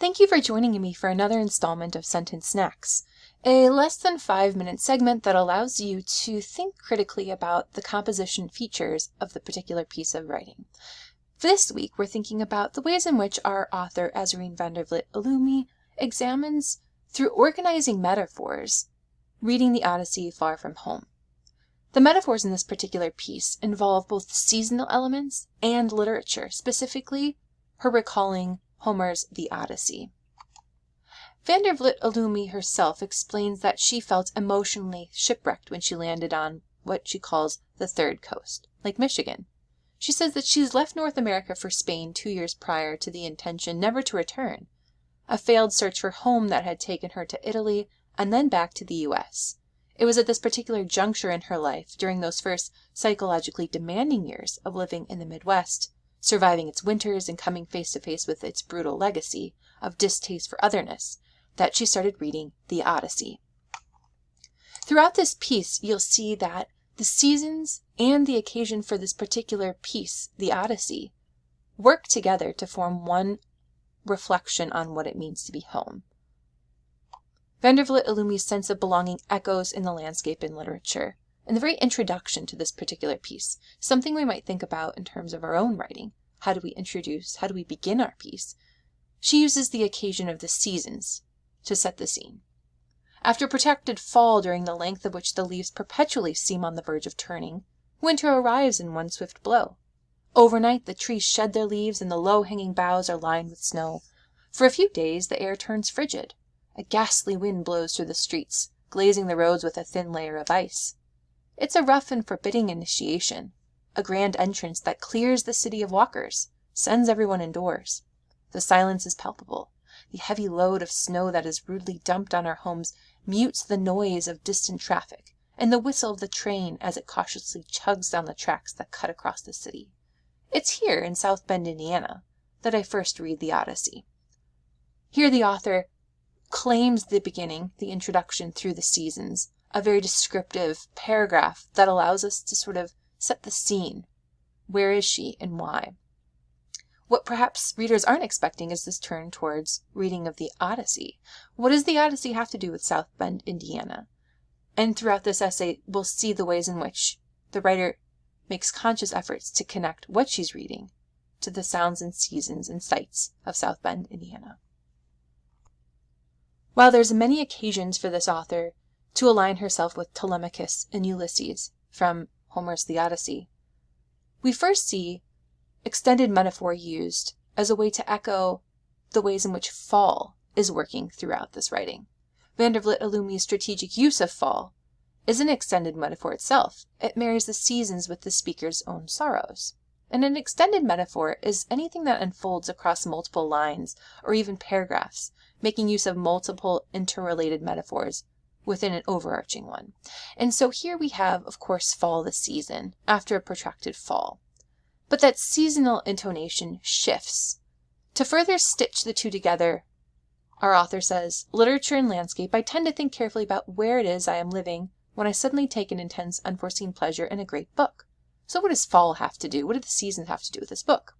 Thank you for joining me for another installment of Sentence Snacks, a less than 5-minute segment that allows you to think critically about the composition features of the particular piece of writing. This week, we're thinking about the ways in which our author, Azarine van der Vliet Oloomi, examines, through organizing metaphors, reading the Odyssey far from home. The metaphors in this particular piece involve both seasonal elements and literature, specifically her recalling Homer's The Odyssey. Van der Vliet Oloomi herself explains that she felt emotionally shipwrecked when she landed on what she calls the third coast, Lake Michigan. She says that she's left North America for Spain 2 years prior to the intention never to return, a failed search for home that had taken her to Italy and then back to the U.S. It was at this particular juncture in her life, during those first psychologically demanding years of living in the Midwest, surviving its winters and coming face to face with its brutal legacy of distaste for otherness, that she started reading the Odyssey. Throughout this piece, you'll see that the seasons and the occasion for this particular piece, the Odyssey, work together to form one reflection on what it means to be home. Van der Vliet Oloomi's sense of belonging echoes in the landscape and literature. In the very introduction to this particular piece, something we might think about in terms of our own writing. How do we begin our piece? She uses the occasion of the seasons to set the scene. After protracted fall during the length of which the leaves perpetually seem on the verge of turning, winter arrives in one swift blow. Overnight the trees shed their leaves and the low-hanging boughs are lined with snow. For a few days the air turns frigid. A ghastly wind blows through the streets, glazing the roads with a thin layer of ice. It's a rough and forbidding initiation, a grand entrance that clears the city of walkers, sends everyone indoors. The silence is palpable. The heavy load of snow that is rudely dumped on our homes mutes the noise of distant traffic and the whistle of the train as it cautiously chugs down the tracks that cut across the city. It's here in South Bend, Indiana, that I first read the Odyssey. Here the author claims the beginning, the introduction through the seasons, a very descriptive paragraph that allows us to sort of set the scene. Where is she and why? What perhaps readers aren't expecting is this turn towards reading of the Odyssey. What does the Odyssey have to do with South Bend, Indiana? And throughout this essay, we'll see the ways in which the writer makes conscious efforts to connect what she's reading to the sounds and seasons and sights of South Bend, Indiana. While there's many occasions for this author to align herself with Telemachus and Ulysses from Homer's The Odyssey, we first see extended metaphor used as a way to echo the ways in which fall is working throughout this writing. Van der Vliet Oloomi's strategic use of fall is an extended metaphor itself. It marries the seasons with the speaker's own sorrows. And an extended metaphor is anything that unfolds across multiple lines or even paragraphs, making use of multiple interrelated metaphors within an overarching one. And so here we have, of course, fall the season after a protracted fall. But that seasonal intonation shifts. To further stitch the two together, our author says, literature and landscape, I tend to think carefully about where it is I am living when I suddenly take an intense, unforeseen pleasure in a great book. So what does fall have to do? What do the seasons have to do with this book?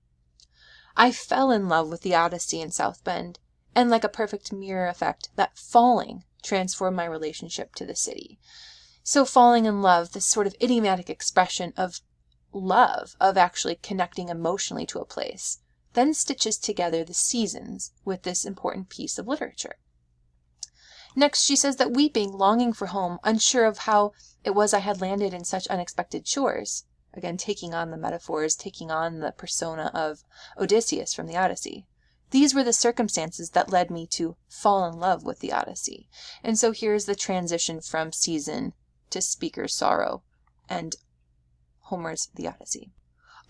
I fell in love with the Odyssey in South Bend, and like a perfect mirror effect, that falling transformed my relationship to the city. So falling in love, this sort of idiomatic expression of love, of actually connecting emotionally to a place, then stitches together the seasons with this important piece of literature. Next, she says that weeping, longing for home, unsure of how it was I had landed in such unexpected shores, again taking on the metaphors, taking on the persona of Odysseus from the Odyssey. These were the circumstances that led me to fall in love with the Odyssey. And so here's the transition from season to speaker's sorrow and Homer's The Odyssey.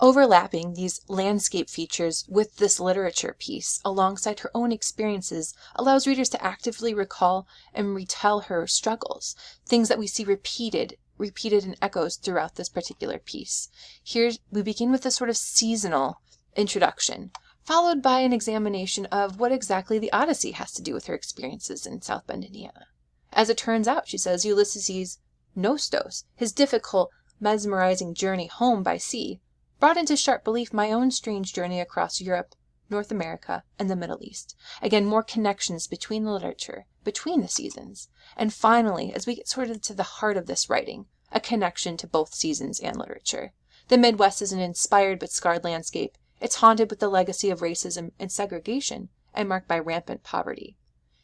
Overlapping these landscape features with this literature piece alongside her own experiences allows readers to actively recall and retell her struggles, things that we see repeated in echoes throughout this particular piece. Here we begin with a sort of seasonal introduction, followed by an examination of what exactly the Odyssey has to do with her experiences in South Bend, Indiana. As it turns out, she says, Ulysses' Nostos, his difficult, mesmerizing journey home by sea, brought into sharp relief my own strange journey across Europe North America, and the Middle East. Again, more connections between the literature, between the seasons. And finally, as we get sort of to the heart of this writing, a connection to both seasons and literature. The Midwest is an inspired but scarred landscape. It's haunted with the legacy of racism and segregation, and marked by rampant poverty.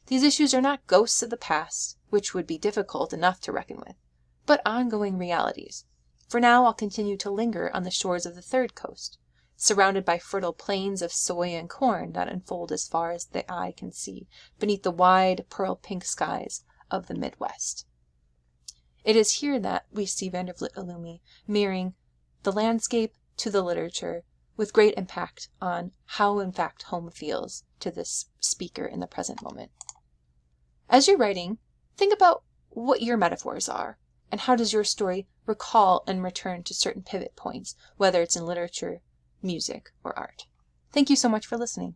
These issues are not ghosts of the past, which would be difficult enough to reckon with, but ongoing realities. For now, I'll continue to linger on the shores of the third coast, surrounded by fertile plains of soy and corn that unfold as far as the eye can see beneath the wide pearl-pink skies of the Midwest. It is here that we see Vliet Oloomi mirroring the landscape to the literature, with great impact on how in fact home feels to this speaker in the present moment. As you're writing, think about what your metaphors are, and how does your story recall and return to certain pivot points, whether it's in literature, music, or art. Thank you so much for listening.